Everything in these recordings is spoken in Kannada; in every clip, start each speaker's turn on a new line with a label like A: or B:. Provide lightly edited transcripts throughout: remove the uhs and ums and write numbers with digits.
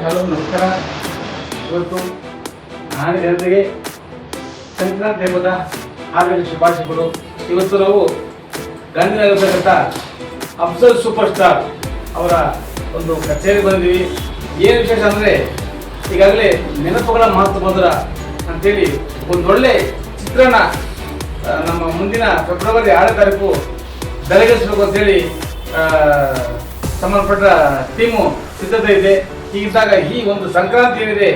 A: ಹಲೋ ನಮಸ್ಕಾರ. ಇವತ್ತು ನಾನು ಜನತೆಗೆ ಸಂಕ್ರಾಂತಿ ಹಬ್ಬದ ಹಾರ್ದಿಕ ಶುಭಾಶಯಗಳು. ಇವತ್ತು ನಾವು ಗಾಂಧಿನಗರತಕ್ಕಂಥ ಅಫ್ಜಲ್ ಸೂಪರ್ ಸ್ಟಾರ್ ಅವರ ಒಂದು ಕಚೇರಿ ಬಂದಿದ್ದೀವಿ. ಏನು ವಿಶೇಷ ಅಂದರೆ ಈಗಾಗಲೇ ನೆನಪುಗಳ ಮಹತ್ವ ಬಂದ್ರ ಅಂತೇಳಿ ಒಂದೊಳ್ಳೆ ಚಿತ್ರಣ ನಮ್ಮ ಮುಂದಿನ ಫೆಬ್ರವರಿ 6ನೇ ತಾರೀಕು ಬೆಳಗಿಸಬೇಕು ಅಂತೇಳಿ ಸಂಬಂಧಪಟ್ಟ ಟೀಮು ಸಿದ್ಧತೆ ಇದೆ. ಹೀಗಿದ್ದಾಗ ಈ ಒಂದು ಸಂಕ್ರಾಂತಿ ಏನಿದೆ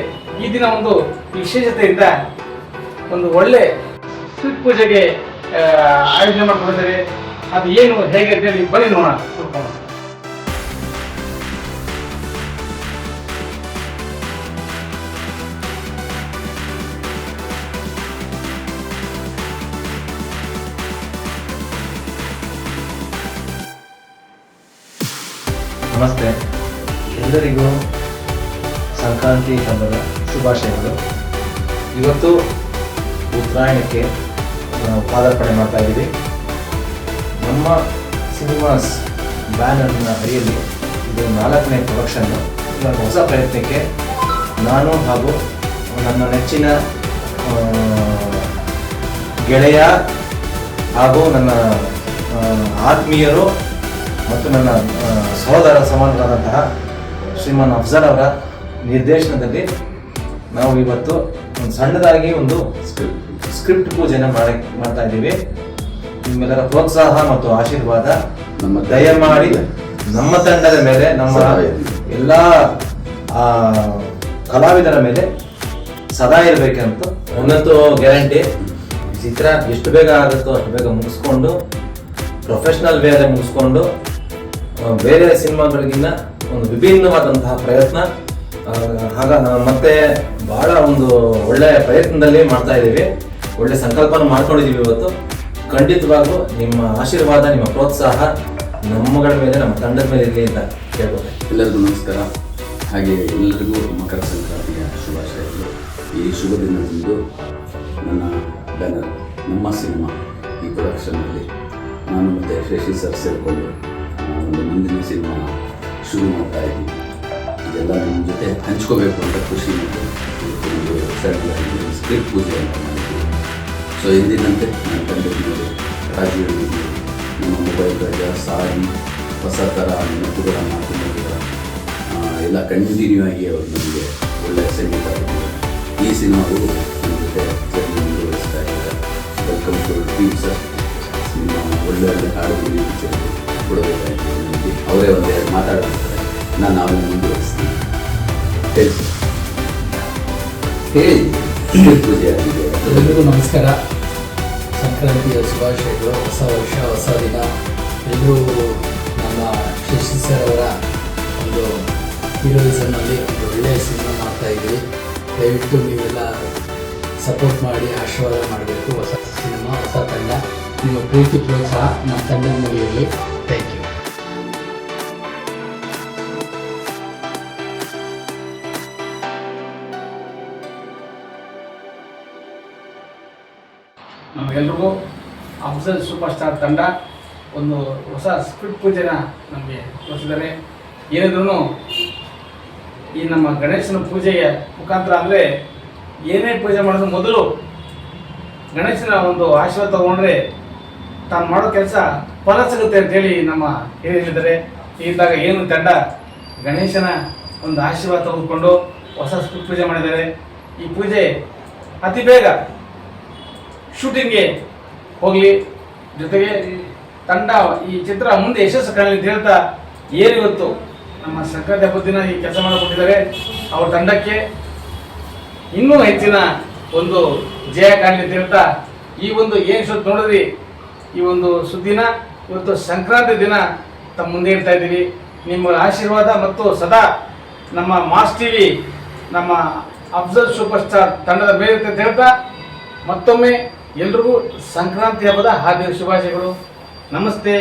A: ಈ ದಿನ ಒಂದು ವಿಶೇಷತೆಯಿಂದ ಒಂದು ಒಳ್ಳೆ ಸ್ವೀಟ್ ಪೂಜೆಗೆ ಆಯೋಜನೆ ಮಾಡ್ಕೊಂಡಿದ್ದಾರೆ. ಅದು ಏನು ಹೇಗೆ ಅಂತೇಳಿ ಬನ್ನಿ ನೋಡೋಣ.
B: ನಮಸ್ತೆ, ಎಲ್ಲರಿಗೂ ಸಂಕ್ರಾಂತಿ ಹಬ್ಬದ ಶುಭಾಶಯಗಳು. ಇವತ್ತು ಉತ್ತರಾಯಣಕ್ಕೆ ನಾವು ಪಾದಾರ್ಪಣೆ ಮಾಡ್ತಾ ಇದ್ದೀವಿ. ನಮ್ಮ ಸಿನಿಮಾಸ್ ಬ್ಯಾನರ್ನ ಅಡಿಯಲ್ಲಿ ಇದು 4ನೇ ಪ್ರೊಡಕ್ಷನ್ನು. ಇದೊಂದು ಹೊಸ ಪ್ರಯತ್ನಕ್ಕೆ ನಾನು ಹಾಗೂ ನನ್ನ ನೆಚ್ಚಿನ ಗೆಳೆಯ ಹಾಗೂ ನನ್ನ ಆತ್ಮೀಯರು ಮತ್ತು ನನ್ನ ಸಹೋದರ ಸಮಾನರಾದಂತಹ ಶ್ರೀಮಾನ್ ಅಫ್ಜಲ್ ಅವರ ನಿರ್ದೇಶನದಲ್ಲಿ ನಾವು ಇವತ್ತು ಒಂದು ಸಣ್ಣದಾಗಿ ಒಂದು ಸ್ಕ್ರಿಪ್ಟ್ ಪೂಜೆನ ಮಾಡ್ತಾ ಇದ್ದೀವಿ. ನಿಮ್ಮೆಲ್ಲರ ಪ್ರೋತ್ಸಾಹ ಮತ್ತು ಆಶೀರ್ವಾದ ದಯಮಾಡಿ ನಮ್ಮ ತಂಡದ ಮೇಲೆ, ನಮ್ಮ ಎಲ್ಲ ಕಲಾವಿದರ ಮೇಲೆ ಸದಾ ಇರಬೇಕಂತ ಒಂದಂತೂ ಗ್ಯಾರಂಟಿ. ಚಿತ್ರ ಎಷ್ಟು ಬೇಗ ಆಗುತ್ತೋ ಅಷ್ಟು ಬೇಗ ಮುಗಿಸ್ಕೊಂಡು ಪ್ರೊಫೆಷ್ನಲ್ ವೇಲೆ ಮುಗಿಸ್ಕೊಂಡು ಬೇರೆ ಸಿನಿಮಾಗಳಿಗಿನ್ನ ಒಂದು ವಿಭಿನ್ನವಾದಂತಹ ಪ್ರಯತ್ನ ಮತ್ತೆ ಬಹಳ ಒಂದು ಒಳ್ಳೆಯ ಪ್ರಯತ್ನದಲ್ಲಿ ಮಾಡ್ತಾ ಇದ್ದೀವಿ. ಒಳ್ಳೆ ಸಂಕಲ್ಪನ ಮಾಡ್ಕೊಂಡಿದ್ದೀವಿ. ಇವತ್ತು ಖಂಡಿತವಾಗ್ಲೂ ನಿಮ್ಮ ಆಶೀರ್ವಾದ, ನಿಮ್ಮ ಪ್ರೋತ್ಸಾಹ ನಮ್ಮಗಳ ಮೇಲೆ, ನಮ್ಮ ತಂಡದ ಮೇಲೆ ಇರಲಿ ಅಂತ ಕೇಳ್ಬೋದು.
C: ಎಲ್ಲರಿಗೂ ನಮಸ್ಕಾರ. ಹಾಗೆ ಎಲ್ಲರಿಗೂ ಮಕರ ಸಂಕ್ರಾಂತಿಯ ಶುಭಾಶಯಗಳು. ಈ ಶುಭ ದಿನದಂದು ನನ್ನ ಬ್ಯಾನರ್ ನಮ್ಮ ಸಿನಿಮಾ ಈ ಪ್ರೊಡಕ್ಷನ್ನಲ್ಲಿ ನಾನು ಮತ್ತು ಶಶಿ ಸರ್ ಸೇರಿಕೊಂಡು ಒಂದು ಮುಂದಿನ ಸಿನಿಮಾ ಶುರು ಮಾಡ್ತಾ ಇದ್ದೀವಿ. ಇದೆಲ್ಲ ನಿಮ್ಮ ಜೊತೆ ಹಂಚ್ಕೋಬೇಕು ಅಂತ ಖುಷಿ ಮತ್ತು ಒಂದು ಸಣ್ಣದಾಗಿ ಸ್ಕ್ರಿಪ್ಟ್ ಪೂಜೆ ಅಂತ ಮಾಡಿದ್ದೀವಿ. ಸೊ ಎಂದಿನಂತೆ ನನ್ನ ತಂಡದ ಮೇಲೆ ರಾಜೀವ್ ನಮ್ಮ ಮೊಬೈಲ್ ರಾಜ ಸಾರಿ ಹೊಸ ಥರ ನೆನಪುಗಳ ಮಾತುಗಳ ಎಲ್ಲ ಕಂಟಿನ್ಯೂ ಆಗಿ ಅವರು ನಮಗೆ ಒಳ್ಳೆಯ ಸಂಗೀತ ಕೊಟ್ಟಿದ್ದಾರೆ. ಈ ಸಿನಿಮಾಗೂ ನಮ್ಮ ಜೊತೆ ಜರ್ನಿ ಮುಂದುವರಿಸ್ತಾ ಇದ್ದಾರೆ. Welcome to team sir. Cinema ಒಳ್ಳೆ ಹಾಡುಗಳು ಕೊಡಬೇಕಾಗಿ ಅವರೇ ಒಂದೆರಡು ಮಾತಾಡ್ತಾರೆ. ನಾನು ನಾವೇ ಮುಂದುವರಿಸ್ತೀನಿ. ಹೇಳಿ ಪೂಜೆ ಆಗಿದೆ.
D: ಎಲ್ಲರಿಗೂ ನಮಸ್ಕಾರ. ಸಂಕ್ರಾಂತಿಯ ಶುಭಾಶಯಗಳು. ಹೊಸ ವರ್ಷ, ಹೊಸ ದಿನ. ಎಲ್ಲರೂ ನಮ್ಮ ಶಶಿ ಸರ್ ಅವರ ಒಂದು ಹೀರೋಯಿಸಮ್ನಲ್ಲಿ ಒಂದು ಒಳ್ಳೆಯ ಸಿನಿಮಾ ಮಾಡ್ತಾಯಿದ್ದೀವಿ. ದಯವಿಟ್ಟು ನೀವೆಲ್ಲ ಸಪೋರ್ಟ್ ಮಾಡಿ ಆಶೀರ್ವಾದ ಮಾಡಬೇಕು. ಹೊಸ ಸಿನಿಮಾ, ಹೊಸ ತಂಡ, ನಿಮ್ಮ ಪ್ರೀತಿ ಪ್ರೋತ್ಸಾಹ ನಮ್ಮ ತಂಡದ ಮೇಲೆ ಇರಲಿ. Thank you.
A: ನಮಗೆಲ್ರಿಗೂ ಅಫ್ಜಲ್ ಸೂಪರ್ ಸ್ಟಾರ್ ತಂಡ ಒಂದು ಹೊಸ ಸ್ಕ್ರಿಪ್ಟ್ ಪೂಜೆನ ನಮಗೆ ತೋರಿಸಿದ್ದಾರೆ. ಏನಿದ್ರೂ ಈ ನಮ್ಮ ಗಣೇಶನ ಪೂಜೆಯ ಮುಖಾಂತರ ಅಂದರೆ ಏನೇ ಪೂಜೆ ಮಾಡೋದು ಮೊದಲು ಗಣೇಶನ ಒಂದು ಆಶೀರ್ವಾದ ತಗೊಂಡ್ರೆ ತಾನು ಮಾಡೋ ಕೆಲಸ ಫಲ ಸಿಗುತ್ತೆ ಅಂತೇಳಿ ನಮ್ಮ ಹಿರಿಯರು ಹೇಳಿದ್ದಾರೆ. ಇದ್ದಾಗ ಏನು ತಂಡ ಗಣೇಶನ ಒಂದು ಆಶೀರ್ವಾದ ತೆಗೆದುಕೊಂಡು ಹೊಸ ಸ್ಕ್ರಿಪ್ಟ್ ಪೂಜೆ ಮಾಡಿದ್ದಾರೆ. ಈ ಪೂಜೆ ಅತಿ ಬೇಗ ಶೂಟಿಂಗ್ಗೆ ಹೋಗಲಿ, ಜೊತೆಗೆ ತಂಡ ಈ ಚಿತ್ರ ಮುಂದೆ ಯಶಸ್ಸು ಕಾಣಲಿ ಅಂತ ಹೇಳ್ತಾ ಏನಿವತ್ತು ನಮ್ಮ ಸಂಕ್ರಾಂತಿ ಹಬ್ಬದ ದಿನ ಈ ಕೆಲಸ ಮಾಡಿಕೊಟ್ಟಿದ್ದಾರೆ ಅವ್ರ ತಂಡಕ್ಕೆ ಇನ್ನೂ ಹೆಚ್ಚಿನ ಒಂದು ಜಯ ಕಾಣಲಿ ಅಂತ ಹೇಳ್ತಾ ಈ ಒಂದು ಏನು ಶೋತ್ ನೋಡಿದ್ರಿ, ಈ ಒಂದು ಸುದ್ದಿನ ಇವತ್ತು ಸಂಕ್ರಾಂತಿ ದಿನ ತಮ್ಮ ಮುಂದೆ ಇಡ್ತಾ ಇದ್ದೀವಿ. ನಿಮ್ಮ ಆಶೀರ್ವಾದ ಮತ್ತು ಸದಾ ನಮ್ಮ ಮಾಸ್ ಟಿವಿ, ನಮ್ಮ ಅಫ್ಜಲ್ ಸೂಪರ್ ಸ್ಟಾರ್ ತಂಡದ ಮೇಲೆ ಅಂತ ಹೇಳ್ತಾ ಮತ್ತೊಮ್ಮೆ ಎಲ್ರಿಗೂ ಸಂಕ್ರಾಂತಿ ಹಬ್ಬದ ಹಾರ್ದಿಕ ಶುಭಾಶಯಗಳು. ನಮಸ್ತೆ.